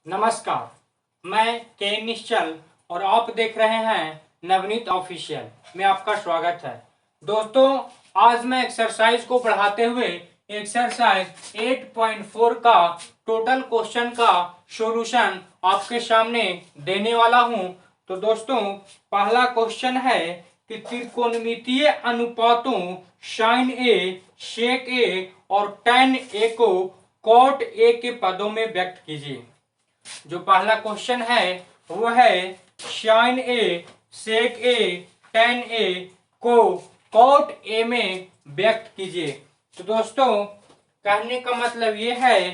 नमस्कार, मैं के निश्चल और आप देख रहे हैं नवनीत ऑफिशियल में आपका स्वागत है। दोस्तों, आज मैं एक्सरसाइज को बढ़ाते हुए एक्सरसाइज 8.4 का टोटल क्वेश्चन का सॉल्यूशन आपके सामने देने वाला हूं। तो दोस्तों, पहला क्वेश्चन है कि त्रिकोणमितीय अनुपातों साइन ए, सेक ए और tan ए को कॉट ए के पदों में व्यक्त कीजिए। जो पहला क्वेश्चन है वो है साइन ए, सेक ए, tan ए को कॉट ए में व्यक्त कीजिए। तो दोस्तों, कहने का मतलब ये है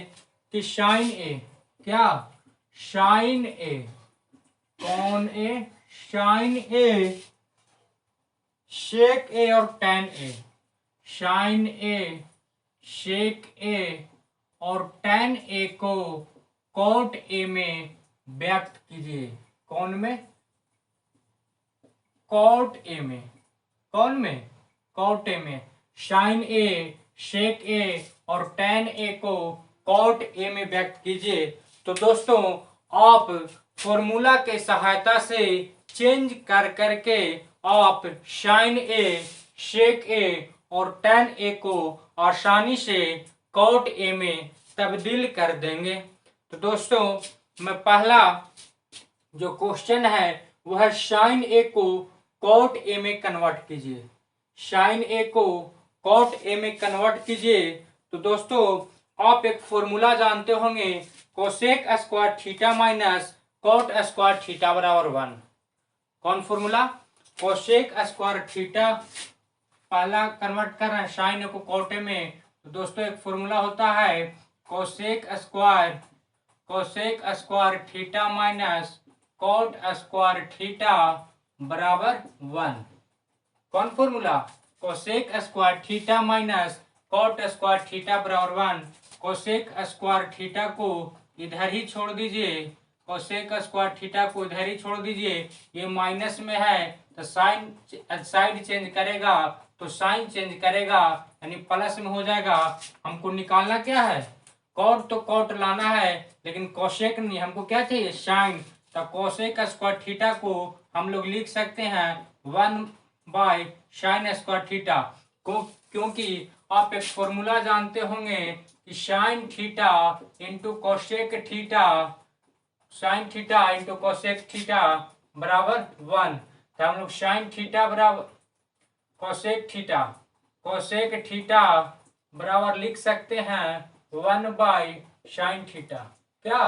कि साइन ए, क्या साइन ए, कौन ए, साइन ए, सेक ए और tan ए, साइन ए, सेक ए और tan ए को कॉट ए में व्यक्त कीजिए। कौन में? कॉट ए में। कौन में? कॉट ए में। साइन ए, सेक ए और tan ए को कॉट ए में व्यक्त कीजिए। तो दोस्तों, आप फॉर्मूला के सहायता से चेंज कर करके आप साइन ए, सेक ए और tan ए को आसानी से कॉट ए में तब्दील कर देंगे। तो दोस्तों, मैं पहला जो क्वेश्चन है वह है साइन ए को कॉट ए में कन्वर्ट कीजिए। साइन ए को कॉट ए में कन्वर्ट कीजिए। तो दोस्तों, आप एक फॉर्मूला जानते होंगे, cosec square theta minus cot square theta बराबर 1। कौन फॉर्मूला? कोसेक स्क्वायर थीटा, पहला कन्वर्ट कर रहे हैं साइन ए को कॉट ए में। तो दोस्तों, एक फॉर्मूला होता है cosec square theta minus cot square theta बराबर 1। कौन formula? Cosec square theta minus cot square theta बराबर 1। कोसेक स्क्वायर थीटा को इधर ही छोड़ दीजिए, कोसेक स्क्वायर थीटा को इधर ही छोड़ दीजिए। ये माइनस में है तो साइन साइड चेंज करेगा तो साइन चेंज करेगा, यानी प्लस में हो जाएगा। हमको निकालना क्या है? कॉट तो कॉट लाना है, लेकिन कोसेक नहीं, हमको क्या चाहिए? साइन। तो कोसेक स्क्वायर थीटा को हम लोग लिख सकते हैं 1 साइन स्क्वायर थीटा को, क्योंकि आप एक फॉर्मूला जानते होंगे कि sign theta into cosec theta, sine theta into cosec theta बराबर 1। तो हम लोग साइन थीटा बराबर कोसेक थीटा बराबर लिख सकते हैं 1 साइन थीटा। क्या?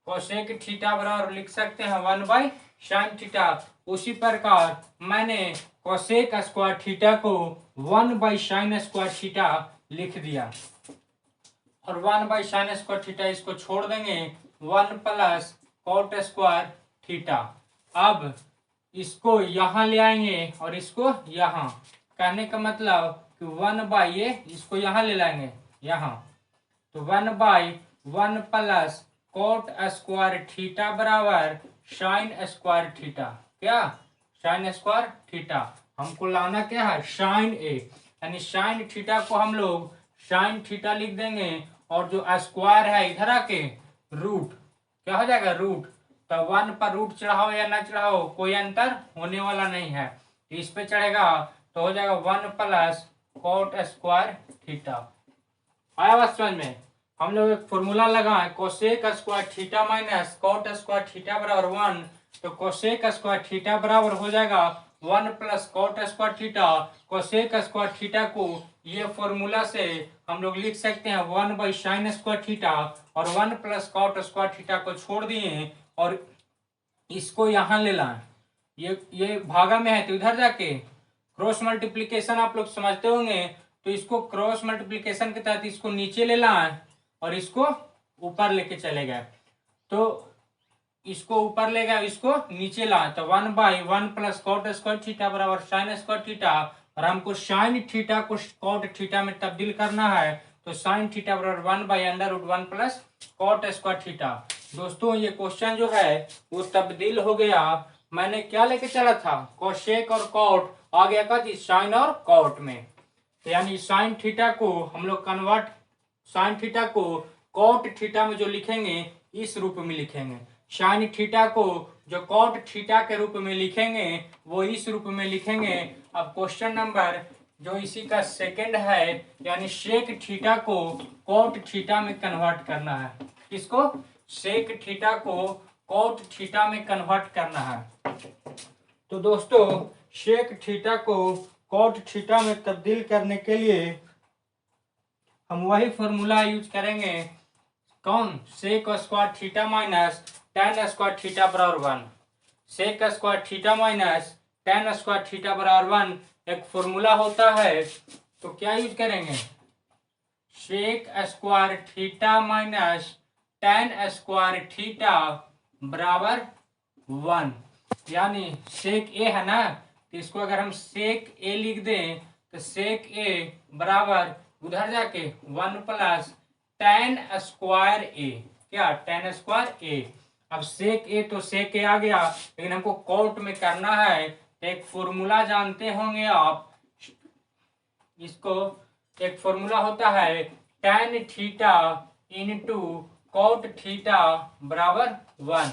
कोसेक थीटा बराबर लिख सकते हैं 1 साइन थीटा। उसी प्रकार मैंने कोसेक स्क्वायर थीटा को 1 साइन स्क्वायर थीटा लिख दिया, और 1 साइन स्क्वायर थीटा इसको छोड़ देंगे, 1 प्लस कॉट स्क्वायर थीटा। अब इसको यहाँ ले आएंगे और इसको यहाँ, कहने का मतलब कि 1 ये इसको यहाँ ले लाएंगे यहाँ, तो 1 प्लस कॉट स्क्वायर थीटा बराबर साइन स्क्वायर थीटा। क्या? Sign square theta. हमको लाना क्या है? साइन ए, यानी साइन थीटा को हम लोग साइन थीटा लिख देंगे, और जो स्क्वायर है इधर आके रूट, क्या हो जाएगा? रूट। तो 1 पर रूट चढ़ाओ या ना चढ़ाओ कोई अंतर होने वाला नहीं है, इस पे चढ़ेगा तो हो जाएगा 1 प्लस कॉट स्क्वायर थीटा। आया बात समझ में? हम लोग एक फॉर्मूला लगाए, cosec square theta minus cot square theta बराबर 1। तो कोसेक स्क्वायर थीटा बराबर हो जाएगा 1 plus cot square theta. Cosec square theta को ये फॉर्मूला से हम लोग लिख सकते हैं 1 साइन स्क्वायर थीटा, और 1 प्लस कॉट स्क्वायर थीटा को छोड़ दिए और इसको यहाँ ले लाए। ये भागा में है तो इधर जाके क्रॉस मल्टीप्लीकेशन आप लोग समझते होंगे, तो इसको क्रॉस मल्टीप्लीकेशन के तहत इसको नीचे ले लाए और इसको ऊपर लेके चले गए। तो इसको ऊपर ले गए, इसको नीचे लाए, तो 1 प्लस कॉट स्क्वायर थीटा बराबर साइन स्क्वायर थीटा, और हमको साइन थीटा को कॉट थीटा में तब्दील करना है, तो साइन थीटा बराबर 1/√1 प्लस कॉट स्क्वायर थीटा। दोस्तों, ये क्वेश्चन जो है वो तब्दील हो गया। मैंने क्या लेके चला था? कोसेक और कॉट, आ गया का जी साइन और कॉट में, यानी साइन थीटा को हम लोग कन्वर्ट, साइन थीटा को कॉट थीटा में जो लिखेंगे इस रूप में लिखेंगे। साइन थीटा को जो कॉट थीटा के रूप में लिखेंगे वो इस रूप में लिखेंगे। अब क्वेश्चन नंबर जो इसी का सेकंड है, यानी सेक थीटा को कॉट थीटा में कन्वर्ट करना है। किसको? सेक थीटा को कॉट थीटा में कन्वर्ट करना है। तो दोस्तों सेक थीटा को कॉट थीटा में तब्दील करने के लिए हम वही फॉर्मूला यूज करेंगे। कौन? Sec square theta minus tan square theta बराबर 1। Sec square theta minus tan square theta बराबर 1 एक फॉर्मूला होता है। तो क्या यूज करेंगे? Sec square theta minus tan square theta बराबर 1, यानी सेक ए है ना, तो इसको अगर हम सेक ए लिख दें तो सेक ए बराबर उधर जाके 1 प्लस टेन स्क्वायर ए। क्या? Ten square A. अब सेक ए तो सेक ए आ गया, लेकिन हमको कॉट में करना है। तो एक फॉर्मूला जानते होंगे आप, इसको एक फॉर्मूला होता है tan theta into cot theta बराबर 1।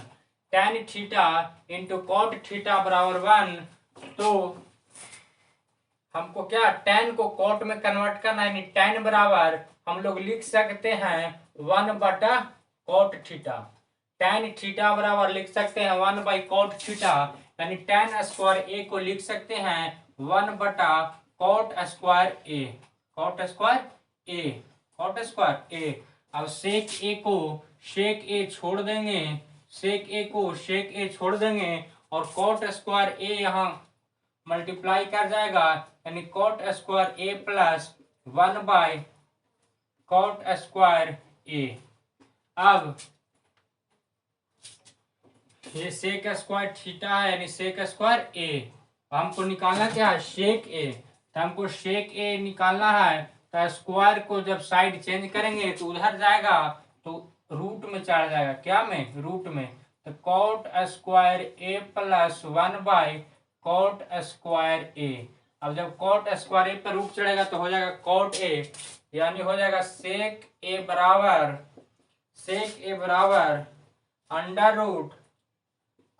Tan theta into cot theta बराबर 1। तो हमको क्या? टेन को कॉट में कन्वर्ट करना है, यानी टेन बराबर हम लोग लिख सकते हैं 1 बटा कॉट थीटा। टेन थीटा बराबर लिख सकते हैं 1 बाई कॉट थीटा, यानी टेन स्क्वायर ए को लिख सकते हैं 1 बटा cot square A. Cot square A, cot square A. अब सेक ए को सेक ए छोड़ देंगे, सेक ए को सेक ए छोड़ देंगे और कॉट स्क्वायर ए यहाँ मल्टीप्लाई कर जाएगा, यानी cot square A plus 1 by cot square A. अब ये सेक स्क्वायर थीटा है, यानी सेक स्क्वायर ए। हमको निकालना क्या है? सेक ए। तो हमको सेक ए निकालना है, तो स्क्वायर को जब साइड चेंज करेंगे तो उधर जाएगा तो रूट में चढ़ जाएगा। क्या में? रूट में। तो cot square A plus 1 by cot square A. अब जब कॉट स्क्वायर ए पर रूट चढ़ेगा तो हो जाएगा कॉट ए, यानी हो जाएगा सेक ए बराबर under root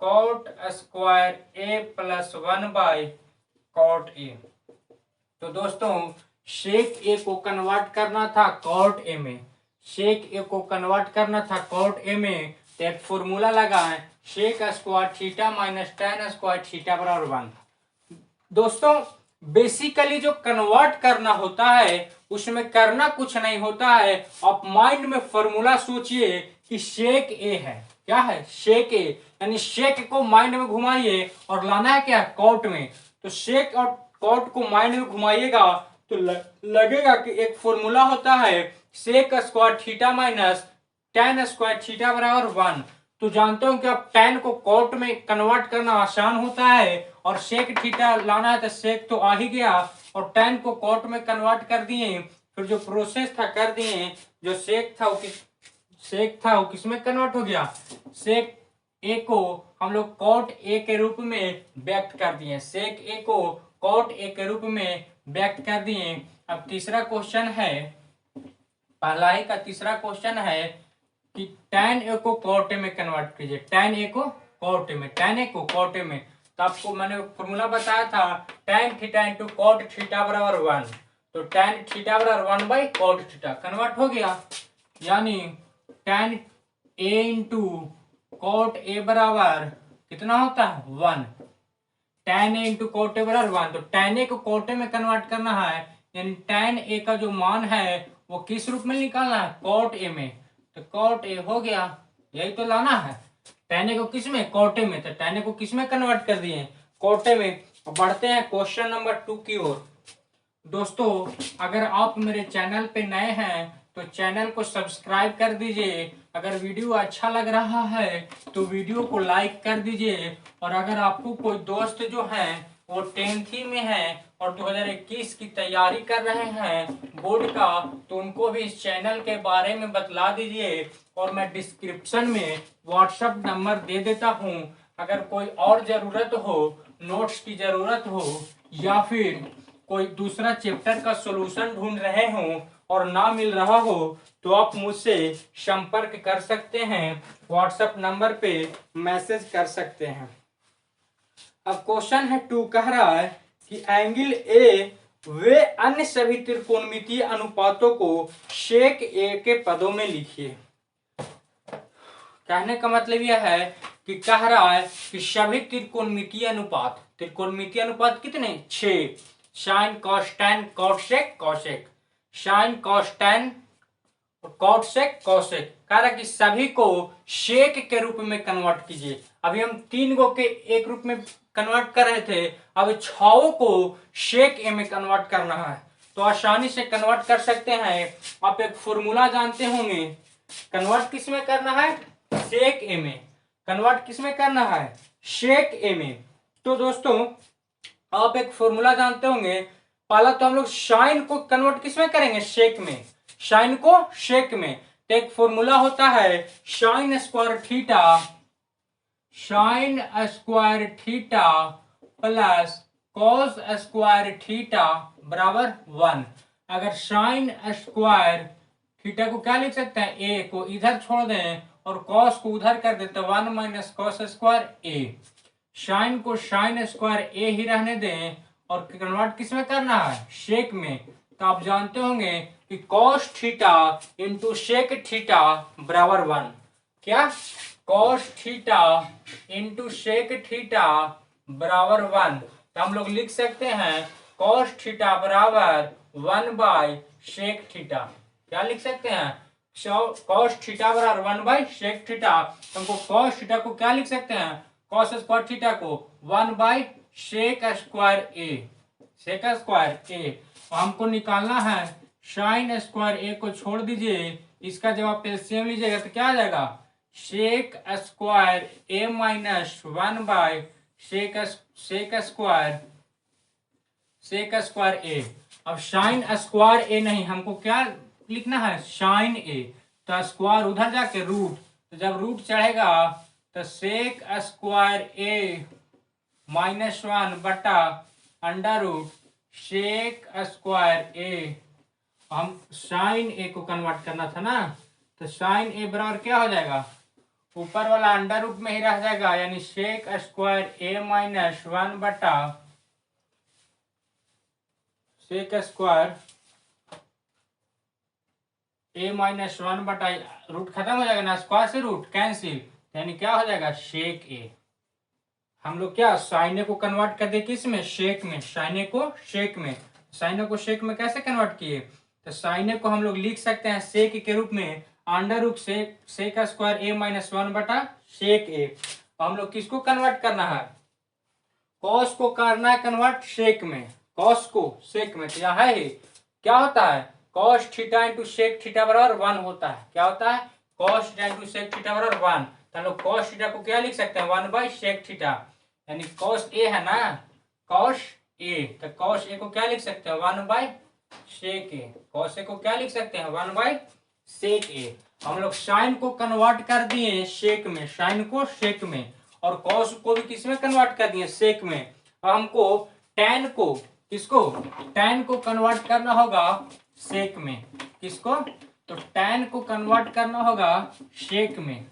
cot square A plus 1 by cot A. तो दोस्तों सेक ए को कन्वर्ट करना था कॉट ए में, सेक ए को कन्वर्ट करना था कॉट ए में। तो एक फॉर्मूला लगा है sec square theta minus tan square theta बराबर 1। दोस्तों बेसिकली जो कन्वर्ट करना होता है उसमें करना कुछ नहीं होता है। आप माइंड में फॉर्मूला सोचिए कि सेक ए है। क्या है? सेक ए, यानी सेक को माइंड में घुमाइए और लाना है क्या? कॉट में। तो सेक और कॉट को माइंड में घुमाइएगा तो लगेगा कि एक फॉर्मूला होता है sec square theta minus tan square theta बराबर 1। तो जानते हो कि अब टेन को कॉट में कन्वर्ट करना आसान होता है और सेक थीटा लाना है, तो सेक तो आ ही गया और टेन को कॉट में कन्वर्ट कर दिए। फिर जो प्रोसेस था कर दिए, जो सेक था वो किस में कन्वर्ट हो गया? सेक ए को हम लोग कॉट ए के रूप में व्यक्त कर दिए, सेक ए को कॉट ए के रूप में व्यक्त कर दिए। अब तीसरा क्वेश्चन है, पहला ही का तीसरा क्वेश्चन है कि tan ए को कॉट ए में कन्वर्ट कीजिए। tan ए को कॉट ए में, tan ए को कॉट ए में। तो आपको मैंने फॉर्मूला बताया था tan theta into cot theta बराबर 1। तो tan थीटा बराबर 1 बाई कॉट थीटा कन्वर्ट हो गया, यानी tan A into cot A बराबर कितना होता है? 1। tan A into cot A बराबर 1। तो tan ए को कॉट ए में कन्वर्ट करना है, यानी tan ए का जो मान है वो किस रूप में निकालना है? कॉट ए में। तो कॉट ए हो गया, यही तो लाना है। tan ए को किस में? कॉट ए में। तो tan ए को किस में कन्वर्ट कर दिए? कॉट ए में। बढ़ते हैं क्वेश्चन नंबर 2 की ओर। दोस्तों अगर आप मेरे चैनल पे नए हैं तो चैनल को सब्सक्राइब कर दीजिए। अगर वीडियो अच्छा लग रहा है तो वीडियो को लाइक कर दीजिए। और अगर आपको कोई दोस्त जो हैं वो 10th में है और 2021 की तैयारी कर रहे हैं बोर्ड का, तो उनको भी इस चैनल के बारे में बतला दीजिए। और मैं डिस्क्रिप्शन में व्हाट्सएप नंबर दे देता हूँ। अगर कोई और ज़रूरत हो, नोट्स की ज़रूरत हो या फिर कोई दूसरा चैप्टर का सॉल्यूशन ढूंढ रहे हो और ना मिल रहा हो तो आप मुझसे संपर्क कर सकते हैं, व्हाट्सएप नंबर पे मैसेज कर सकते हैं। अब क्वेश्चन है 2 कह रहा है कि एंगल ए वे अन्य सभी त्रिकोणमितीय अनुपातों को सेक ए के पदों में लिखिए। कहने का मतलब यह है कि कह रहा है कि सभी त्रिकोणमितीय अनुपात कितने 6, sine cos tan cot sec cosec, sine cos tan cot sec cosec, कह रहा है कि सभी को सेक के रूप में कन्वर्ट कीजिए। अभी हम 3 गो के एक रूप में कन्वर्ट कर रहे थे, अब 6 को सेक ए में कन्वर्ट करना है तो आसानी से कन्वर्ट कर सकते हैं। आप एक फॉर्मूला जानते होंगे, कन्वर्ट किस में करना है, सेक ए में। कन्वर्ट किस में करना है, सेक ए में। तो दोस्तों आप एक फॉर्मूला जानते होंगे, पहला तो हम लोग साइन को कन्वर्ट किस में करेंगे, सेक में, साइन को सेक में। तो एक फॉर्मूला होता है sign square theta plus cos square theta बराबर 1। अगर साइन स्क्वायर थीटा को क्या लिख सकते हैं, ए को इधर छोड़ दें और कॉस को उधर कर देते 1 माइनस कॉस स्क्वायर ए। साइन को साइन स्क्वायर ए ही रहने दें और कन्वर्ट किस में करना है, सेक में। तो आप जानते होंगे कि cos theta into sec theta बराबर 1। क्या, cos theta into sec theta बराबर 1। तो हम लोग लिख सकते हैं कॉस थीटा बराबर 1 बाई सेक थीटा। क्या लिख सकते हैं, कॉस थीटा बराबर 1 बाई सेक थीटा। हमको कॉस थीटा को क्या लिख सकते हैं, कॉस स्क्वायर थीटा को 1 by sec square A, sec square A. हमको निकालना है साइन स्क्वायर ए को छोड़ दीजिए, इसका जब आप एलसीएम लीजिएगा तो क्या आ जाएगा, sec square A minus 1 by sec square A. अब साइन स्क्वायर ए नहीं, हमको क्या लिखना है, साइन ए। तो स्क्वायर उधर जाके रूट, तो जब रूट चढ़ेगा तो सेक स्क्वायर ए माइनस 1 बटा अंडर रूट सेक स्क्वायर ए। हम साइन ए को कन्वर्ट करना था ना, तो साइन ए बराबर क्या हो जाएगा, ऊपर वाला अंडर रूट में ही रह जाएगा, यानी सेक स्क्वायर ए माइनस 1 बटा सेक स्क्वायर ए माइनस 1 बटा रूट खत्म हो जाएगा ना, स्क्वायर से रूट कैंसिल, यानी क्या हो जाएगा, सेक ए। हम लोग क्या साइन ए को कन्वर्ट कर दे किस में, सेक में, साइन ए को सेक में। साइन ए को सेक में कैसे कन्वर्ट किए, तो साइन ए को हम लोग लिख सकते हैं सेक के रूप में, under root sec square A minus 1 बटा सेक ए। हम लोग किसको कन्वर्ट करना है, कॉस को करना है कन्वर्ट सेक में, कॉस को सेक में। तो यहाँ है क्या होता है, cos theta into sec theta बराबर 1 होता है। क्या होता है, cos theta into sec theta बराबर 1। तो हम लोग कॉस थीटा को क्या लिख सकते हैं, 1 बाई सेक थीटा, यानी कॉस ए है ना, कॉस ए। तो कॉस ए को क्या लिख सकते हैं, 1 by sec A. Cos A को क्या लिख सकते हैं, 1 बाई सेक ए। हम लोग साइन को कन्वर्ट कर दिए सेक में, साइन को सेक में, और कॉस को भी किस में कन्वर्ट कर दिए, सेक में। अब हमको टैन को, किसको, टैन को कन्वर्ट करना होगा सेक में, किसको, तो टैन को कन्वर्ट करना होगा सेक में।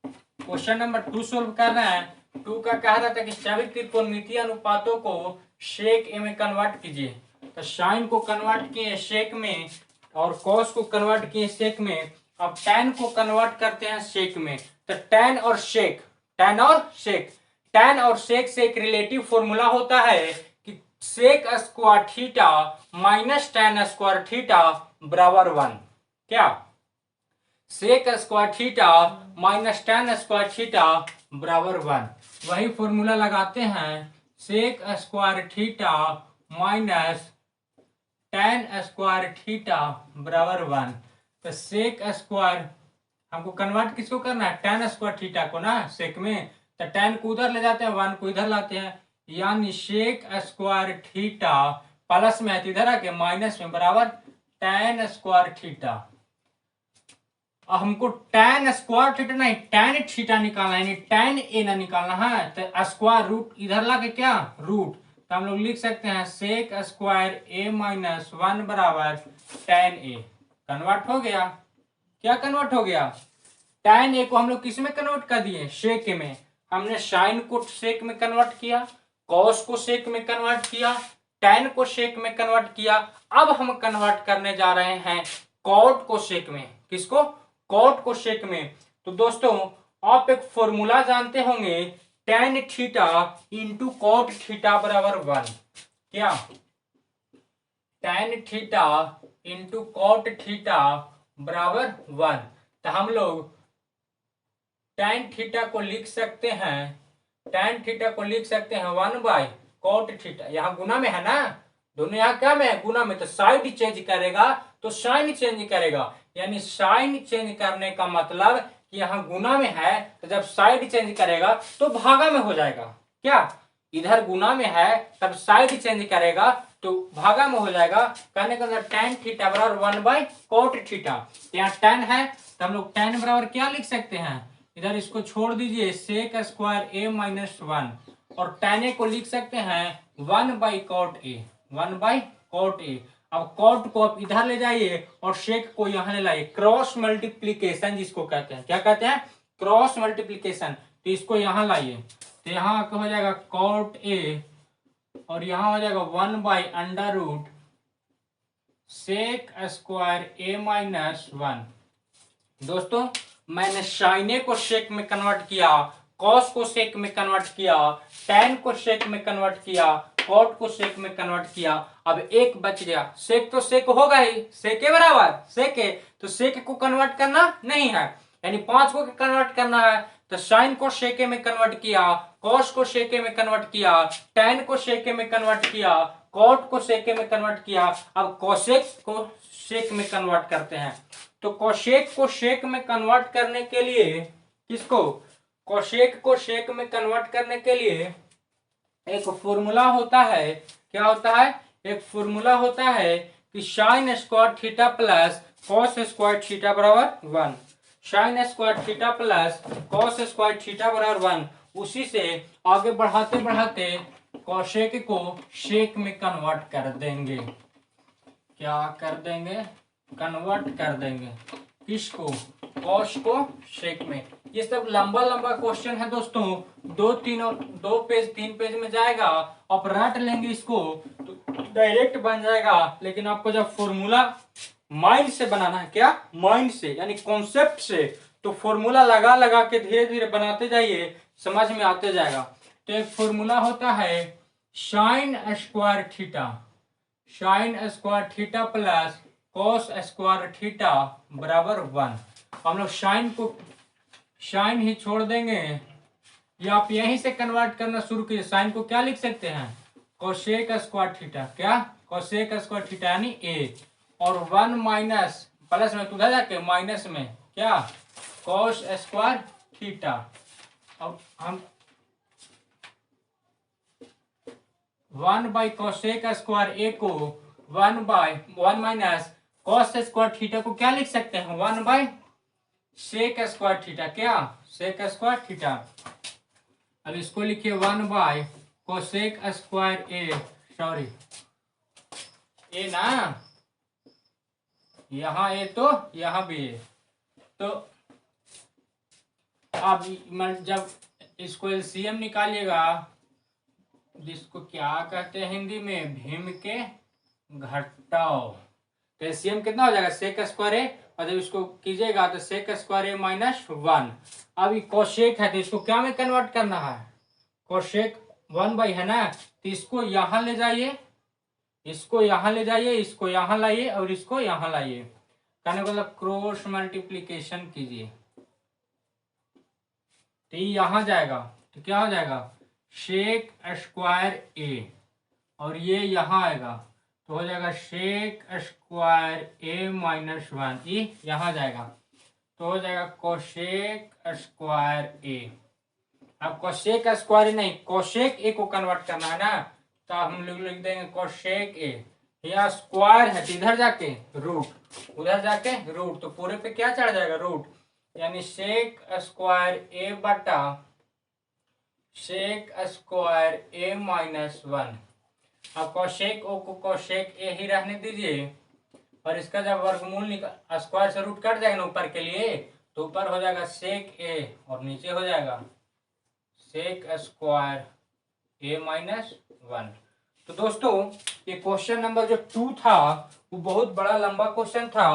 क्वेश्चन नंबर 2 सोल्व करना है। 2 का कह रहा था कि सभी त्रिकोणमितीय अनुपातों को सेक ए में कन्वर्ट कीजिए। तो साइन को कन्वर्ट किए सेक में और कॉस को कन्वर्ट किए सेक में। अब टैन को कन्वर्ट करते हैं सेक में। तो टैन और सेक, टैन और सेक से एक रिलेटिव फॉर्मूला होता है कि sec square theta minus tan square theta बराबर 1। क्या, sec square theta minus tan square theta बराबर 1। वही फॉर्मूला लगाते हैं, sec square theta minus tan square theta बराबर 1। तो सेक स्क्वायर हमको कन्वर्ट किसको करना है, टैन स्क्वायर थीटा को ना, सेक में। तो टैन को उधर ले जाते हैं, 1 को इधर लाते हैं, यानी सेक स्क्वायर थीटा प्लस में है तो इधर आके माइनस में बराबर टैन स्क्वायर थीटा। हमको टैन स्क्वायर थीटा नहीं टैन थीटा निकालना है, यानी टैन ए ना निकालना है। तो स्क्वायर रूट इधर ला के क्या रूट, तो तो हम लोग लिख सकते हैं सेक स्क्वायर ए माइनस 1 बराबर tan ए। कन्वर्ट हो गया, क्या कन्वर्ट हो गया? tan ए को हम लोग किस में कन्वर्ट कर दिए? सेक में। हमने साइन को सेक में कन्वर्ट किया, कॉस को सेक में कन्वर्ट किया, tan को सेक में कन्वर्ट किया। अब हम कन्वर्ट करने जा रहे हैं कॉट को सेक में। किसको? कॉट को सेक में। तो दोस्तों आप एक फॉर्मूला जानते होंगे, tan theta into cot theta बराबर 1। क्या? tan theta into cot theta बराबर 1। तो हम लोग tan थीटा को लिख सकते हैं, tan थीटा को लिख सकते हैं 1 बाई कॉट थीटा। यहाँ गुना में है ना, दोनों यहाँ क्या में है? गुना में। तो साइड चेंज करेगा तो साइन चेंज करेगा, यानी साइन चेंज करने का मतलब कि यहाँ गुना में है तो जब साइड चेंज करेगा तो भागा में हो जाएगा। क्या? इधर गुना में है तब साइड चेंज करेगा तो भागा में हो जाएगा। कहने का मतलब tan थीटा बराबर 1 बाई कॉट थीटा। यहाँ tan है तो हम लोग tan बराबर क्या लिख सकते हैं? इधर इसको छोड़ दीजिए, सेक स्क्वायर ए माइनस 1, और tan ए को लिख सकते हैं 1 by cot A, 1 by cot A. अब कॉट को आप इधर ले जाइए और शेक को यहाँ ले लाइए। क्रॉस मल्टीप्लीकेशन जिसको कहते हैं, क्या कहते हैं? Cross multiplication. तो इसको यहाँ लाइए, तो यहाँ हो जाएगा कॉट ए और यहाँ हो जाएगा 1 by under root sec square A minus 1। दोस्तों मैंने साइन को सेक में कन्वर्ट किया, कॉस को सेक में कन्वर्ट किया, tan को सेक में कन्वर्ट किया, कॉट को सेक में कन्वर्ट किया। अब एक बच गया, सेक तो सेक होगा ही, सेक के बराबर सेक है, तो सेक को कन्वर्ट करना नहीं है, यानी 5 को कन्वर्ट करना है। तो साइन को सेके में कन्वर्ट किया, कॉस को सेके में कन्वर्ट किया, tan को सेके में कन्वर्ट किया, कॉट को सेके में कन्वर्ट किया। अब कोसेक को सेक में कन्वर्ट करते हैं। तो कोसेक को सेक में कन्वर्ट करने के लिए, किसको? कोसेक को सेक में कन्वर्ट करने के लिए एक फॉर्मूला होता है। क्या होता है? एक फॉर्मूला होता है कि sign square theta plus cos square theta बराबर 1। Sign square theta plus cos square theta बराबर 1। उसी से आगे बढ़ाते बढ़ाते कोसेक को सेक में कन्वर्ट कर देंगे। क्या कर देंगे? कन्वर्ट कर देंगे। किसको? कॉस को सेक में। ये सब लंबा लंबा क्वेश्चन है दोस्तों, 2 पेज 3 पेज में जाएगा। आप रट लेंगे इसको तो डायरेक्ट बन जाएगा, लेकिन आपको जब फॉर्मूला माइंड से बनाना है, क्या? माइंड से, यानी कॉन्सेप्ट से, तो फॉर्मूला लगा लगा के धीरे धीरे बनाते जाइए, समझ में आते जाएगा। तो एक फॉर्मूला होता है sign square theta, sine square theta plus cos square theta बराबर 1। हम लोग साइन ही छोड़ देंगे, या आप यहीं से कन्वर्ट करना शुरू कीजिए। साइन को क्या लिख सकते हैं? Cosec square theta. क्या? कोसेक स्क्वायर थीटा यानी ए, और 1 माइनस प्लस में उधर जाके माइनस में क्या? Cos square theta. अब हम 1 बाई कोसेक स्क्वायर ए को 1 माइनस कॉस स्क्वायर थीटा को क्या लिख सकते हैं? 1 बाई सेक स्क्वायर थीटा। क्या? Sec square theta. अब इसको लिखिए 1 by cosec square A, sorry A ना, यहाँ ए तो यहाँ भी ए। तो अब जब इसको एलसीएम निकालिएगा, जिसको क्या कहते हैं हिंदी में? भीम के घटाओ। तो एलसीएम कितना हो जाएगा? सेक स्क्वायर ए, और जब इसको कीजिएगा तो सेक स्क्वायर ए माइनस 1। अब ये कोसेक है तो इसको क्या में कन्वर्ट करना है? कोसेक 1 बाई है ना, तो इसको यहाँ ले जाइए, इसको यहाँ ले जाइए, इसको यहाँ लाइए और इसको यहाँ लाइए। कहने का मतलब क्रॉस मल्टीप्लीकेशन कीजिए, तो ये यहाँ जाएगा तो क्या हो जाएगा? सेक स्क्वायर ए, और ये यहाँ आएगा तो हो जाएगा सेक स्क्वायर ए माइनस 1। ये यहाँ जाएगा तो हो जाएगा कोसेक स्क्वायर ए। अब कोसेक स्क्वायर नहीं, कोसेक ए को कन्वर्ट करना है ना, तो हम लोग लिख देंगे कोसेक ए। यहाँ स्क्वायर है तो इधर जाके रूट, उधर जाके रूट, तो पूरे पे क्या चढ़ जाएगा? रूट, यानी सेक स्क्वायर ए बटा सेक स्क्वायर ए माइनस 1। अब कोशेक ओ को कोशेक ए ही रहने दीजिए, और इसका जब वर्गमूल स्क्वायर से रूट कट जाएगा ना ऊपर के लिए, तो ऊपर हो जाएगा सेक ए और नीचे हो जाएगा सेक स्क्वायर ए माइनस 1। तो दोस्तों ये क्वेश्चन नंबर जो 2 था वो बहुत बड़ा लंबा क्वेश्चन था।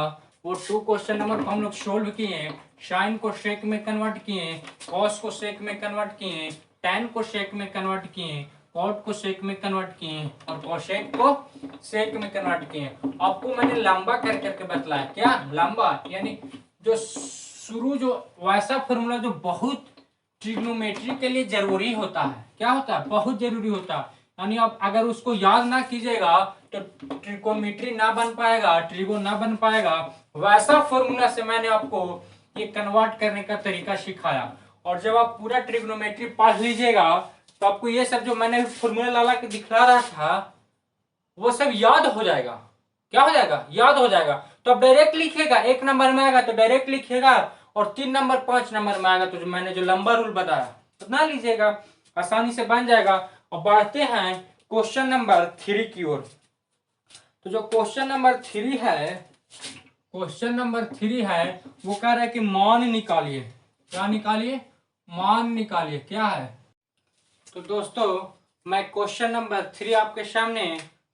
वो 2 क्वेश्चन नंबर को हम लोग सोल्व किए, साइन को सेक में कन्वर्ट किए, कॉस को सेक में कन्वर्ट किए, टैन को सेक में कन्वर्ट किए, कॉट को सेक में कन्वर्ट किए और कोसेक को सेक में कन्वर्ट किए। आपको मैंने लंबा कर करके बतलाया, क्या लंबा यानी जो शुरू जो वैसा फॉर्मूला जो बहुत ट्रिग्नोमेट्री के लिए जरूरी होता है। क्या होता है? बहुत जरूरी होता है। यानी आप अगर उसको याद ना कीजिएगा तो ट्रिगोनोमेट्री ना बन पाएगा, ट्रिगोन ना बन पाएगा। वैसा फॉर्मूला से मैंने आपको ये कन्वर्ट करने का तरीका सिखाया, और जब आप पूरा ट्रिग्नोमेट्री पढ़ लीजिएगा तो आपको ये सब जो मैंने फॉर्मूला लाला के दिखला रहा था वो सब याद हो जाएगा। क्या हो जाएगा? याद हो जाएगा। तो अब डायरेक्ट लिखिएगा, 1 नंबर में आएगा तो डायरेक्ट लिखिएगा, और 3 नंबर 5 नंबर में आएगा तो जो मैंने जो लंबा रूल बताया बना लीजिएगा, आसानी से बन जाएगा। और बढ़ते हैं क्वेश्चन नंबर 3 की ओर। तो जो क्वेश्चन नंबर 3 है, क्वेश्चन नंबर 3 है वो कह रहा है कि मान निकालिए। क्या निकालिए? मान निकालिए। क्या है? तो दोस्तों मैं क्वेश्चन नंबर 3 आपके सामने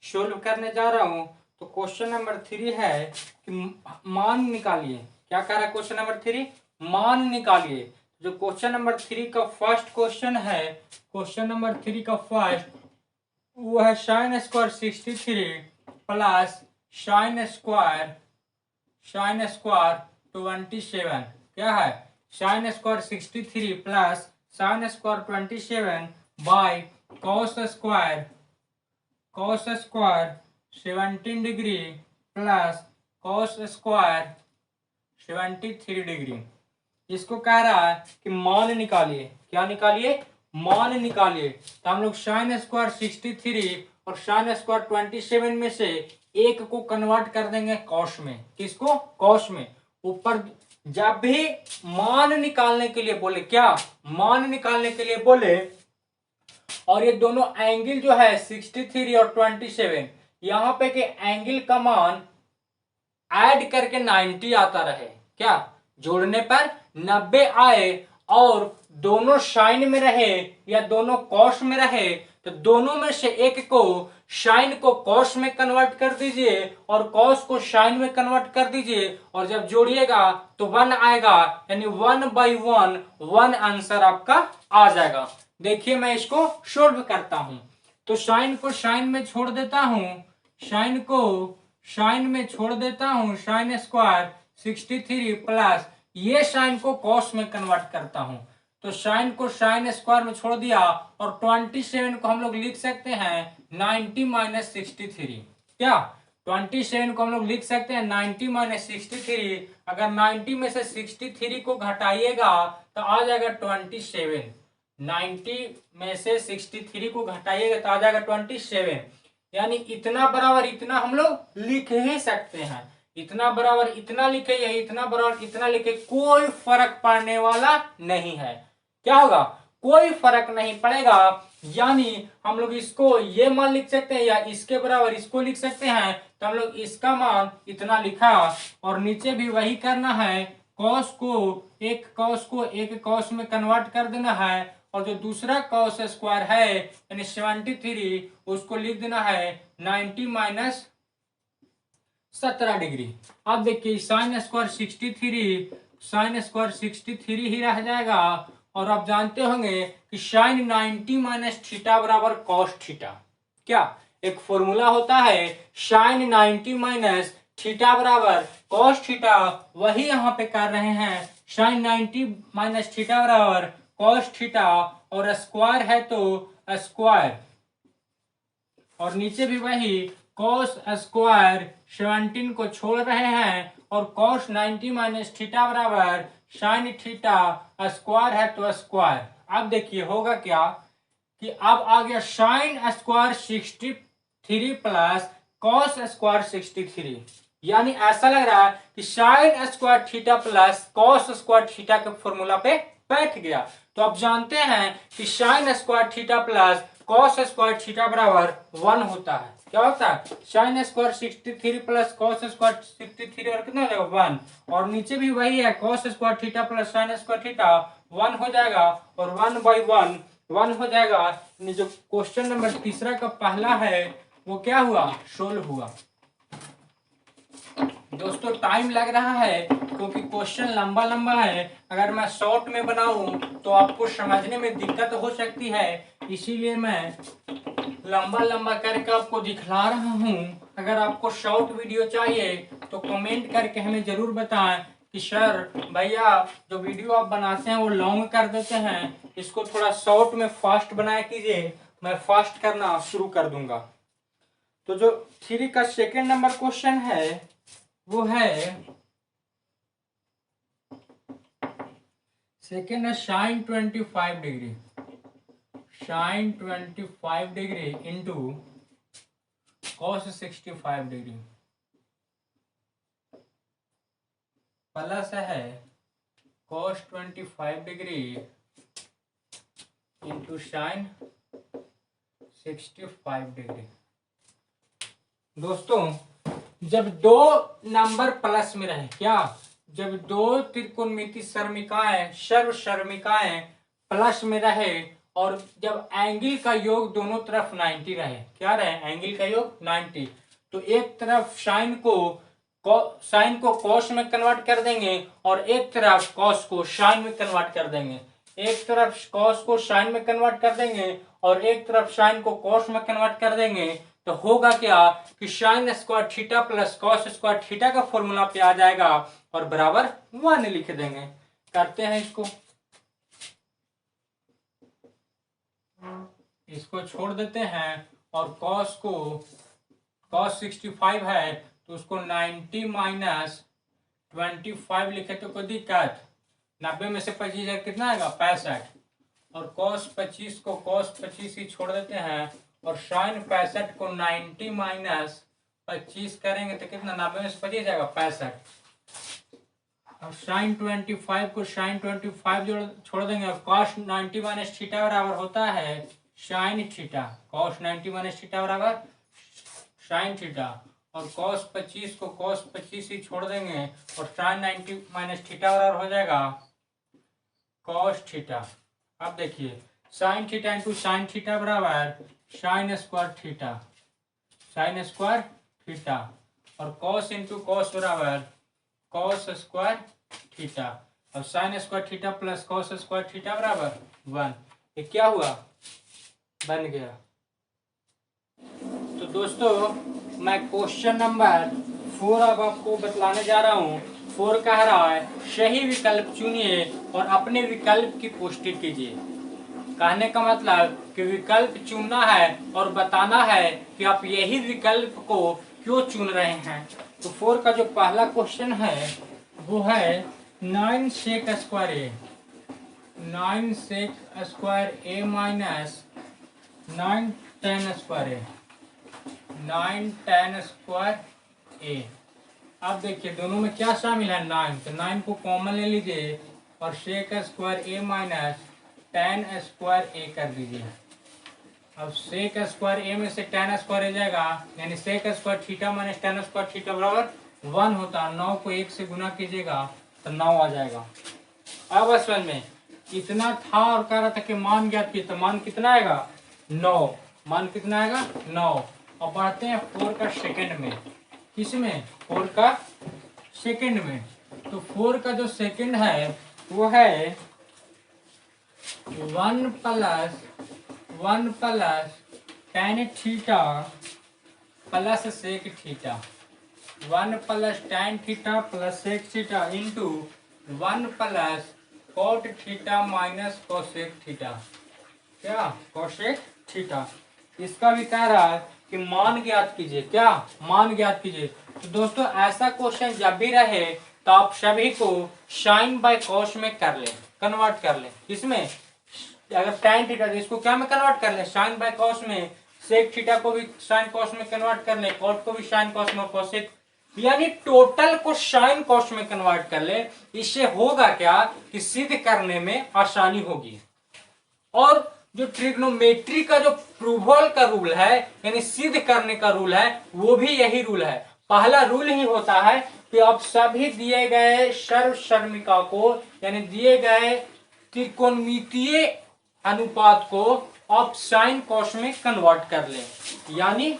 सोल्व करने जा रहा हूं। तो क्वेश्चन नंबर 3 है कि मान निकालिए। क्या कह रहा है क्वेश्चन नंबर 3? मान निकालिए। जो क्वेश्चन नंबर 3 का फर्स्ट क्वेश्चन है, क्वेश्चन नंबर 3 का फर्स्ट वो है sine square 63 plus sine square 27। क्या है? Sine square 63 plus sine square 27 by cos square 17 degree plus cos square 73 degree. इसको कह रहा है कि मान निकालिए। क्या निकालिए? मान निकालिए। तो हम लोग साइन स्क्वायर 63 और साइन स्क्वायर 27 में से एक को कन्वर्ट कर देंगे कॉस में। किसको? कॉस में। ऊपर जब भी मान निकालने के लिए बोले, क्या मान निकालने के लिए बोले, और ये दोनों एंगल जो है 63 और 27, यहां पे के एंगल का मान ऐड करके 90 आता रहे। क्या? जोड़ने पर 90 आए और दोनों साइन में रहे या दोनों कॉस में रहे, तो दोनों में से एक को साइन को कॉस में कन्वर्ट कर दीजिए और कॉस को साइन में कन्वर्ट कर दीजिए, और जब जोड़िएगा तो 1 आएगा, यानी 1/1 1 आंसर आपका आ जाएगा। देखिए मैं इसको सोल्व करता हूं। तो साइन को साइन में छोड़ देता हूं, साइन को साइन में छोड़ देता हूं, साइन स्क्वायर 63 प्लस ये साइन को कॉस में कन्वर्ट करता हूं। तो साइन को साइन स्क्वायर में छोड़ दिया, और 27 को हम लोग लिख सकते हैं 90 माइनस 63। क्या? 27 को हम लोग लिख सकते हैं 90 माइनस 63। अगर 90 में से 63 को घटाइएगा तो आ जाएगा 27। 90 में से 63 को घटाइएगा तो आ जाएगा 27, यानी इतना बराबर इतना हम लोग लिख ही सकते हैं। इतना बराबर इतना लिखे या इतना बराबर इतना लिखे, कोई फर्क पड़ने वाला नहीं है। क्या होगा? कोई फर्क नहीं पड़ेगा। यानी हम लोग इसको ये मान लिख सकते हैं या इसके बराबर इसको लिख सकते हैं। तो हम लोग इसका मान इतना लिखा, और नीचे भी वही करना है। कॉस को एक कॉस में कन्वर्ट कर देना है, और जो दूसरा कॉस स्क्वायर है यानी 73 उसको लिख देना है 90 माइनस 17 डिग्री। अब देखिए साइन स्क्वायर 63 ही रह जाएगा, और आप जानते होंगे कि साइन 90 माइनस थीटा बराबर कॉस थीटा। क्या? एक फॉर्मूला होता है साइन 90 माइनस थीटा बराबर कॉस थीटा, वही यहाँ पे कर रहे हैं। साइन 90 माइनस थीटा बराबर कॉस थीटा, और स्क्वायर है तो स्क्वायर, और नीचे भी वही कॉस स्क्वायर 17 को छोड़ रहे हैं, और कॉस 90 माइनस थीटा बराबर साइन थीटा, स्क्वायर है तो स्क्वायर। अब देखिए होगा क्या कि अब आ गया sine square 63 plus cos square 63, यानी ऐसा लग रहा है कि sign square theta plus cos square theta के फॉर्मूला पे बैठ गया। तो आप जानते हैं कि sign square theta plus cos square theta बराबर 1 होता है। क्या होता है? Sine square 63 plus cos square 63 और कितना हो जाएगा 1, और नीचे भी वही है, cos square theta plus sign square theta 1 हो जाएगा, और 1/1 1 हो जाएगा। जो क्वेश्चन नंबर तीसरा का पहला है वो क्या हुआ? सोल्व हुआ। दोस्तों टाइम लग रहा है क्योंकि क्वेश्चन लंबा लंबा है, अगर मैं शॉर्ट में बनाऊं तो आपको समझने में दिक्कत हो सकती है, इसीलिए मैं लंबा लंबा करके आपको दिखला रहा हूं। अगर आपको शॉर्ट वीडियो चाहिए तो कमेंट करके हमें जरूर बताएं कि सर भैया जो वीडियो आप बनाते हैं वो लॉन्ग कर देते हैं, इसको थोड़ा शॉर्ट में फास्ट बनाया कीजिए, मैं फास्ट करना शुरू कर दूंगा। तो जो 3 का सेकेंड नंबर क्वेश्चन है वो है सेकेंड है sine 25 degree, sine 25 degree into cos 65 degree plus है cos 25 degree into sine 65 degree. दोस्तों जब दो नंबर प्लस में रहे, क्या? जब दो त्रिकोणमिति सर्मिकाएं सर्वसर्मिकाएं प्लस में रहे और जब एंगल का योग दोनों तरफ 90 रहे, क्या रहे? एंगल का योग 90, तो एक तरफ साइन को कॉस में कन्वर्ट कर देंगे और एक तरफ कॉस को साइन में कन्वर्ट कर देंगे। एक तरफ कॉस को साइन में कन्वर्ट कर देंगे और एक तरफ साइन को कॉस में कन्वर्ट कर देंगे, तो होगा क्या कि sign square theta plus cos square theta का फॉर्मूला पे आ जाएगा और बराबर 1 लिख देंगे। करते हैं इसको छोड़ देते हैं और कॉस 65 है तो उसको 90 माइनस 25 लिखे तो कोई दिक्कत? 90 में से 25 कितना आएगा? 65, और कॉस 25 को कॉस 25 ही छोड़ देते हैं और साइन 65 को 90 माइनस 25 करेंगे तो कितना? 90 में से 25 जाएगा 65, और साइन 25 को साइन 25 छोड़ देंगे और कॉस 90 माइनस थीटा बराबर होता है sine theta. Cos 90 minus theta बराबर साइन थीटा, और कॉस 25 को कॉस 25 ही छोड़ देंगे और साइन 90 माइनस थीटा बराबर हो जाएगा कॉस थीटा। अब देखिए sine theta into sine theta बराबर sine square theta, sine square theta, और कॉस इंटू कॉस बराबर कॉस स्क्वायर थीटा, और sine square theta plus cos square theta बराबर 1। ये क्या हुआ? बन गया। तो दोस्तों मैं क्वेश्चन नंबर 4 अब आपको बतलाने जा रहा हूँ। 4 कह रहा है सही विकल्प चुनिए और अपने विकल्प की पुष्टि कीजिए। कहने का मतलब कि विकल्प चुनना है और बताना है कि आप यही विकल्प को क्यों चुन रहे हैं। तो 4 का जो पहला क्वेश्चन है वो है 9 सेक square A, 9 sec square A minus 9 tan square A, 9 tan square A. अब देखिए दोनों में क्या शामिल है? 9, तो 9 को कॉमन ले लीजिए और सेक square A minus tan square ए कर दीजिए। अब सेक स्क्वायर ए में से tan स्क्वायर ए जाएगा, यानी sec square theta minus tan square theta बराबर 1 होता है। 9 को 1 से गुना कीजिएगा तो 9 आ जाएगा। अब असल में इतना था और कह रहा था कि मान ज्ञात कीजिए, तो मान कितना आएगा? 9। मान कितना आएगा? 9। अब बढ़ते हैं 4 का सेकंड में। किसमें? 4 का सेकंड में। तो 4 का जो सेकंड है वो है 1 plus tan theta plus sec theta, 1 plus tan theta plus sec theta into 1 plus cot theta minus cosec theta. क्या? Cosec theta. इसका भी कह रहा है कि मान ज्ञात कीजिए। क्या? मान ज्ञात कीजिए। तो दोस्तों ऐसा क्वेश्चन जब भी रहे तो आप सभी को साइन बाय कॉस में कर लें, कन्वर्ट कर लें। इसमें अगर tan थीटा तो इसको क्या में कन्वर्ट कर लें? साइन बाय कॉस में। सेक थीटा को भी साइन कॉस में कन्वर्ट कर लें, कॉट को भी साइन कॉस में, कोसेक, यानी टोटल को साइन कॉस में कन्वर्ट कर ले। इससे होगा क्या कि सिद्ध करने में आसानी होगी। और जो ट्रिग्नोमेट्री का जो प्रूवल का रूल है, यानी सिद्ध करने का रूल है, वो भी यही रूल है। पहला रूल ही होता है कि आप सभी दिए गए सर्वसर्मिका को, यानी दिए गए त्रिकोणमितीय अनुपात को आप साइन कॉस में कन्वर्ट कर लें। यानी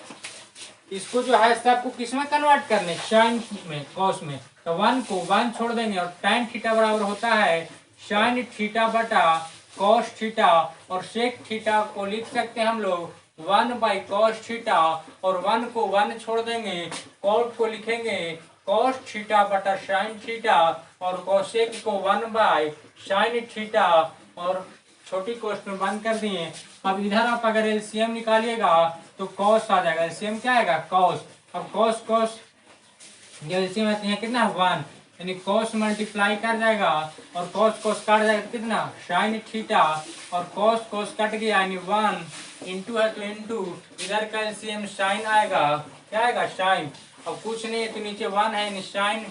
इसको जो है सबको किस में कन्वर्ट कर लें, साइन में, कॉस में। तो 1 को 1 छोड़ देंगे और tan थीटा बराबर होता है साइन थीटा बटा कॉस थीटा, और सेक थीटा को लिख सकते हैं हम लोग 1 बाई कॉस थीटा, और 1 को 1 छोड़ देंगे, कॉट को लिखेंगे कॉस थीटा बटा साइन थीटा, और कोसेक को 1 बाई साइन थीटा, और छोटी कोष्ठ में बंद कर दिए। अब इधर आप अगर एलसीएम निकालिएगा तो कॉस आ जाएगा, एलसीएम क्या आएगा, कॉस। अब कॉस कॉस एलसीएम आती है कितना, 1, यानी कॉस मल्टीप्लाई कर जाएगा और कॉस कॉस काट जाएगा कितना, साइन थीटा, और कॉस कॉस कट गया यानी 1 इंटू है तो इंटू, इधर का एलसीएम साइन आएगा, क्या आएगा, साइन। अब कुछ नहीं है तो नीचे 1 है यानी साइन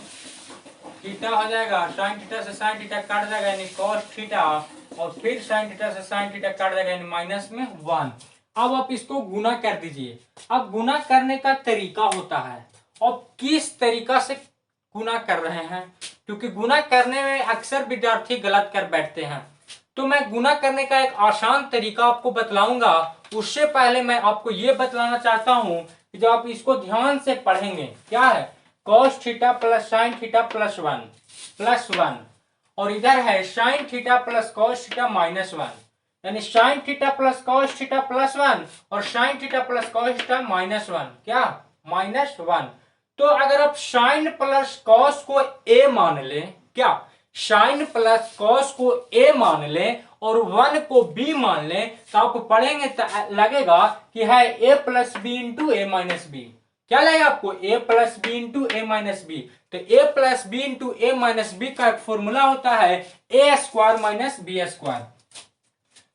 थीटा हो जाएगा, साइन थीटा से साइन थीटा काट जाएगा यानी कॉस थीटा, और फिर साइन थीटा से साइन थीटा काट जाएगा यानी माइनस में 1। अब आप इसको गुना कर दीजिए। अब गुना करने का तरीका होता है, अब किस तरीका से गुना कर रहे हैं, क्योंकि गुना करने में अक्सर विद्यार्थी गलत कर बैठते हैं। तो मैं गुना करने का एक आसान तरीका आपको बतलाऊंगा। उससे पहले मैं आपको ये बतलाना चाहता हूं कि जब आप इसको ध्यान से पढ़ेंगे, क्या है, cos theta plus sign theta plus 1, और इधर है sine theta plus cos theta minus 1, यानी sign theta plus cos theta plus 1 और sign theta plus cos theta minus 1, क्या, माइनस 1। तो अगर आप साइन प्लस कॉस को a मान लें, क्या, साइन प्लस कॉस को a मान लें और 1 को b मान लें, तो आप पढ़ेंगे तो लगेगा कि है a plus B into A minus B. क्या लगेगा आपको, a plus B into A minus B. तो a plus B into A minus B का एक फॉर्मूला होता है a square minus B square.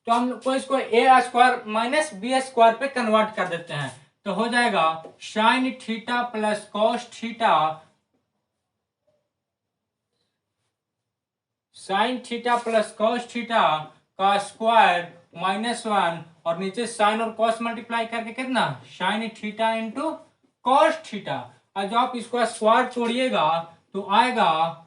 तो हम को इसको a square minus B square पे कन्वर्ट कर देते हैं, तो हो जाएगा sine theta plus cos theta, sine theta plus cos theta का स्क्वायर माइनस 1, और नीचे साइन और कॉस मल्टीप्लाई करके कितना, sine theta into cos theta. और जब आप इसको स्क्वायर तोड़िएगा तो आएगा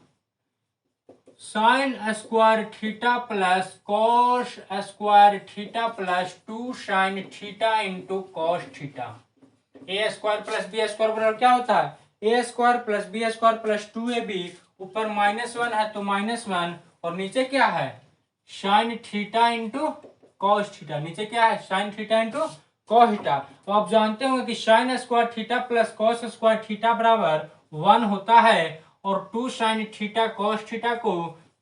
sine square theta plus cos square theta plus 2 sine theta into cos theta. A square plus B square बराबर क्या होता है, A square plus B square plus 2ab, ऊपर माइनस 1 है तो माइनस 1, और नीचे क्या है, sine theta into cos theta, नीचे क्या है, sine theta into cos theta. तो आप जानते होंगे कि sign square theta plus cos square theta बराबर 1 होता है, और 2 साइन थीटा कॉस थीटा को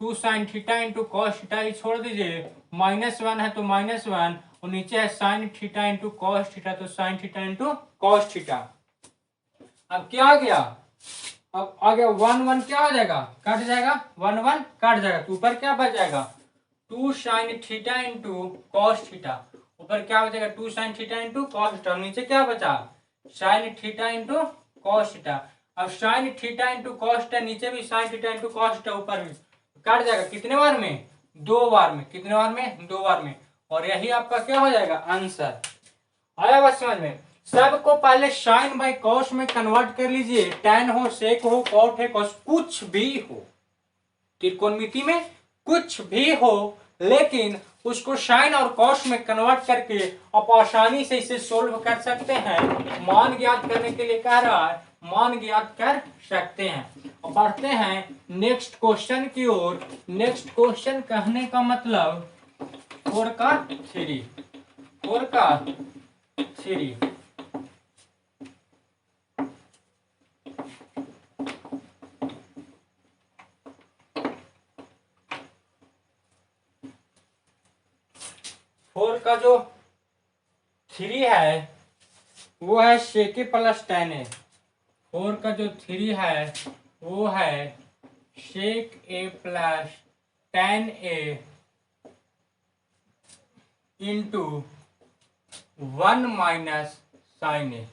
2 sine theta into cos theta ही छोड़ दीजिए, माइनस 1 है तो माइनस 1, और नीचे है sine theta into cos theta, तो sine theta into cos theta. अब क्या आ गया, अब आ गया 1 1 क्या हो जाएगा, कट जाएगा, 1 1 कट जाएगा, तो ऊपर क्या बच जाएगा, 2 sine theta into cos theta, ऊपर क्या बचेगा, 2 sine theta into cos theta, नीचे क्या बचा, sine theta into cos theta. अब sine theta into cos theta, नीचे भी sine theta into cos theta, ऊपर भी कट जाएगा, कितने बार में, 2 बार में, कितने बार में, 2 बार में, और यही आपका क्या हो जाएगा, आंसर। आया बात समझ में। सबको पहले साइन बाई कॉस में कन्वर्ट कर लीजिए, टैन हो, सेक हो, कॉट है, कॉस, कुछ भी हो, त्रिकोणमिति में कुछ भी हो, लेकिन उसको साइन और कॉस में कन्वर्ट करके आप आसानी से इसे सोल्व कर सकते हैं। मान ज्ञात करने के लिए कह रहा है, मान ज्ञात कर सकते हैं। और बढ़ते हैं नेक्स्ट क्वेश्चन की ओर। नेक्स्ट क्वेश्चन कहने का मतलब 4 का 3, 4 का 3। फोर का जो 3 है वो है सेक ए प्लस टेन ए। 4 का जो 3 है वो है सेक ए प्लस टेन ए इंटू 1 माइनस साइन ए।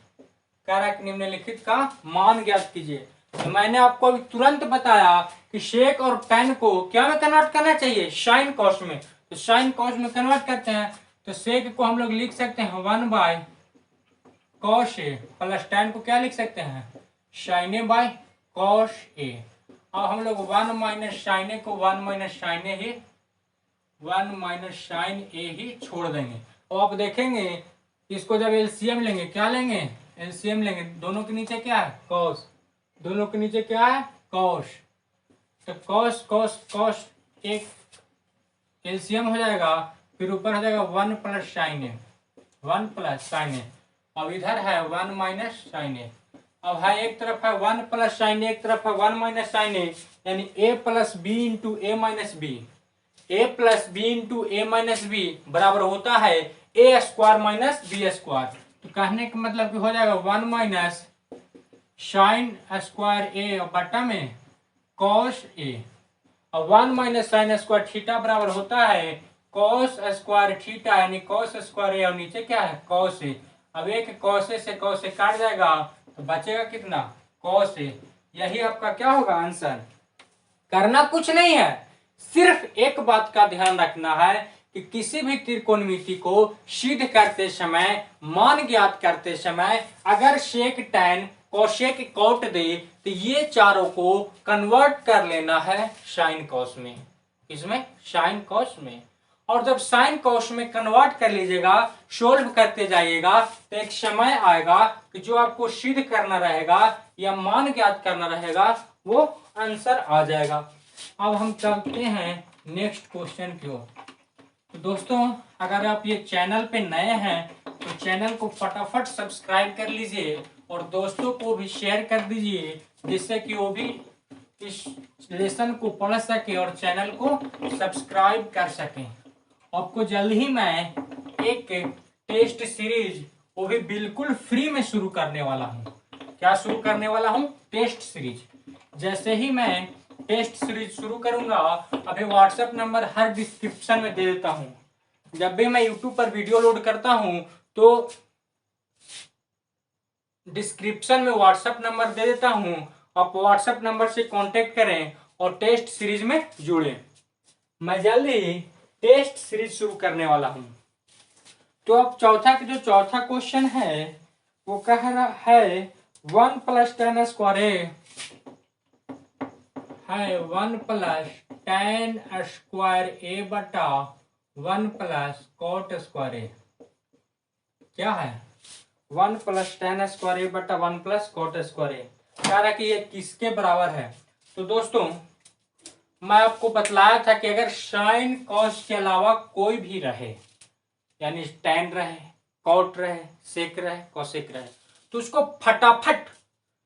कारक निम्नलिखित का मान ज्ञात कीजिए। तो मैंने आपको अभी तुरंत बताया कि सेक और टेन को क्या में कन्वर्ट करना चाहिए, साइन कॉस में। तो साइन कॉस में कन्वर्ट करते हैं, तो सेक को हम लोग लिख सकते हैं 1 by cos A plus tan को क्या लिख सकते हैं sign A by cos A. अब हम लोग 1 माइनस साइन ए को 1 माइनस साइन ए ही छोड़ देंगे। और आप देखेंगे इसको जब एलसीएम लेंगे, क्या लेंगे एलसीएम लेंगे, दोनों के नीचे क्या है कॉस, दोनों के नीचे क्या है कॉस, तो कॉस कॉस कॉस एक एलसीएम हो जाएगा, फिर ऊपर हो जाएगा 1 प्लस साइन ए, 1 प्लस साइन ए। अब इधर है 1 माइनस साइन ए। अब है एक तरफ है 1 प्लस साइन ए, एक तरफ है 1 माइनस साइन ए, यानी a plus B into A minus B, a plus B into A minus B बराबर होता है A square minus B square. तो कहने का मतलब कि हो जाएगा 1 माइनस साइन स्क्वायर ए बटा में कॉस ए। अब 1 माइनस साइन स्क्वायर थीटा बराबर होता है कॉस स्क्वायर थीटा, यानी कॉस स्क्वायर ए और नीचे क्या है कॉस ए। अब एक कॉस ए से कॉस ए काट जाएगा तो बचेगा कितना कॉस ए। यही आपका क्या होगा आंसर। करना कुछ नहीं है, सिर्फ एक बात का ध्यान रखना है कि किसी भी त्रिकोणमिति को सिद्ध करते समय, मान ज्ञात करते समय अगर सेक टैन कोसेक कॉट दे तो ये चारों को कन्वर्ट कर लेना है साइन कॉस में, इसमें साइन कॉस में। और जब साइन कॉस में कन्वर्ट कर लीजिएगा, सोल्व करते जाइएगा, तो एक समय आएगा कि जो आपको सिद्ध करना रहेगा या मान ज्ञात करना रहेगा वो आंसर आ जाएगा। अब हम चलते हैं नेक्स्ट क्वेश्चन की ओर। तो दोस्तों अगर आप ये चैनल पे नए हैं तो चैनल को फटाफट सब्सक्राइब कर लीजिए और दोस्तों को भी शेयर कर दीजिए, जिससे कि वो भी इस लेसन को पढ़ सके और चैनल को सब्सक्राइब कर सकें। आपको जल्द ही मैं एक टेस्ट सीरीज वो भी बिल्कुल फ्री में शुरू करने वाला हूँ। क्या शुरू करने वाला हूँ टेस्ट सीरीज। जैसे ही मैं टेस्ट सीरीज शुरू करूंगा, अभी व्हाट्सएप नंबर हर डिस्क्रिप्शन में दे देता हूँ। जब भी मैं यूट्यूब पर वीडियो लोड करता हूँ तो डिस्क्रिप्शन में व्हाट्सएप नंबर दे देता हूँ, आप व्हाट्सएप नंबर से कांटेक्ट करें और टेस्ट सीरीज में जुड़ें। मैं जल्द ही टेस्ट सीरीज शुरू करने वाला हूँ। तो अब जो चौथा क्वेश्चन है वो कह रहा है 1 प्लस टेन स्क्वायर ए है 1 प्लस टेन स्क्वायर ए बटा 1 प्लस कॉट स्क्वायर ए। क्या है 1 प्लस टेन स्क्वायर ए बटा 1 प्लस कॉट स्क्वायर ए। कह रहा कि ये किसके बराबर है। तो दोस्तों मैं आपको बतलाया था कि अगर साइन कॉस के अलावा कोई भी रहे, यानी टैन रहे, कॉट रहे, सेक रहे, कोसेक रहे, तो उसको फटाफट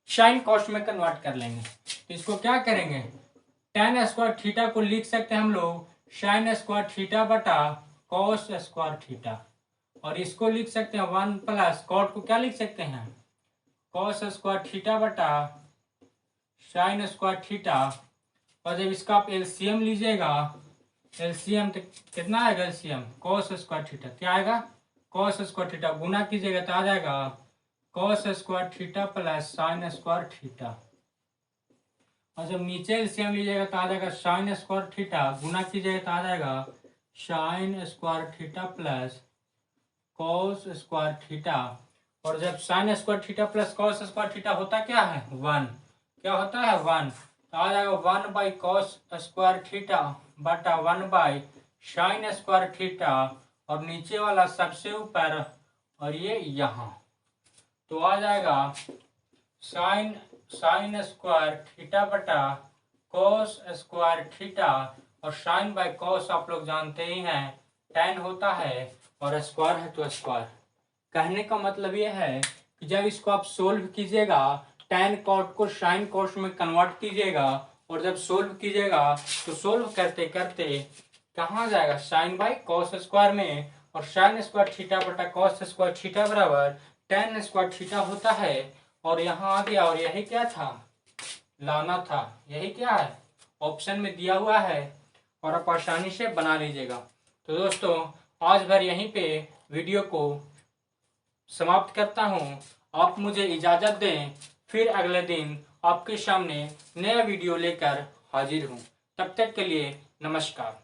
साइन कॉस में कन्वर्ट कर लेंगे। तो इसको क्या करेंगे, टैन स्क्वायर थीटा को लिख सकते हैं हम लोग साइन स्क्वायर थीटा बटा कॉस स्क्वायर थीटा, और इसको लिख सकते हैं 1 प्लस कॉट को क्या लिख सकते हैं कॉस स्क्वायर थीटा बटा साइन स्क्वायर थीटा। और जब इसका आप एलसीएम लीजिएगा, एलसीएम तो कितना आएगा एलसीएम कॉस स्क्वायर थीटा, क्या आएगा कॉस स्क्वायर थीटा, गुना कीजिएगा तो आ जाएगा cos square theta plus sign square theta. और जब नीचे एलसीएम लीजिएगा तो आ जाएगा साइन स्क्वायर थीटा, गुना कीजिएगा तो आ जाएगा sign square theta plus cos square theta. और जब sign square theta plus cos square theta होता क्या है 1, क्या होता है 1, तो आ जाएगा 1 बाई कॉस स्क्वायर थीटा बटा 1 बाई साइन स्क्वायर थीटा, और नीचे वाला सबसे ऊपर और ये यहाँ, तो आ जाएगा साइन स्क्वायर थीटा बटा कॉस स्क्वायर थीटा। और साइन बाई कॉस आप लोग जानते ही हैं tan होता है और स्क्वायर है तो स्क्वायर। कहने का मतलब ये है कि जब इसको आप सोल्व कीजिएगा, tan कॉट को साइन कॉस में कन्वर्ट कीजिएगा, और जब सोल्व कीजिएगा तो सोल्व करते करते कहाँ जाएगा साइन बाई कॉस स्क्वायर में, और साइन स्क्वायर थीटा बटा कॉस स्क्वायर थीटा बराबर tan स्क्वायर थीटा होता है। और यहाँ आ गया, और यही क्या था लाना था, यही क्या है ऑप्शन में दिया हुआ है, और आप आसानी से बना लीजिएगा। तो दोस्तों आज भर यहीं पे वीडियो को समाप्त करता हूँ। आप मुझे इजाज़त दें, फिर अगले दिन आपके सामने नया वीडियो लेकर हाजिर हूँ। तब तक के लिए नमस्कार।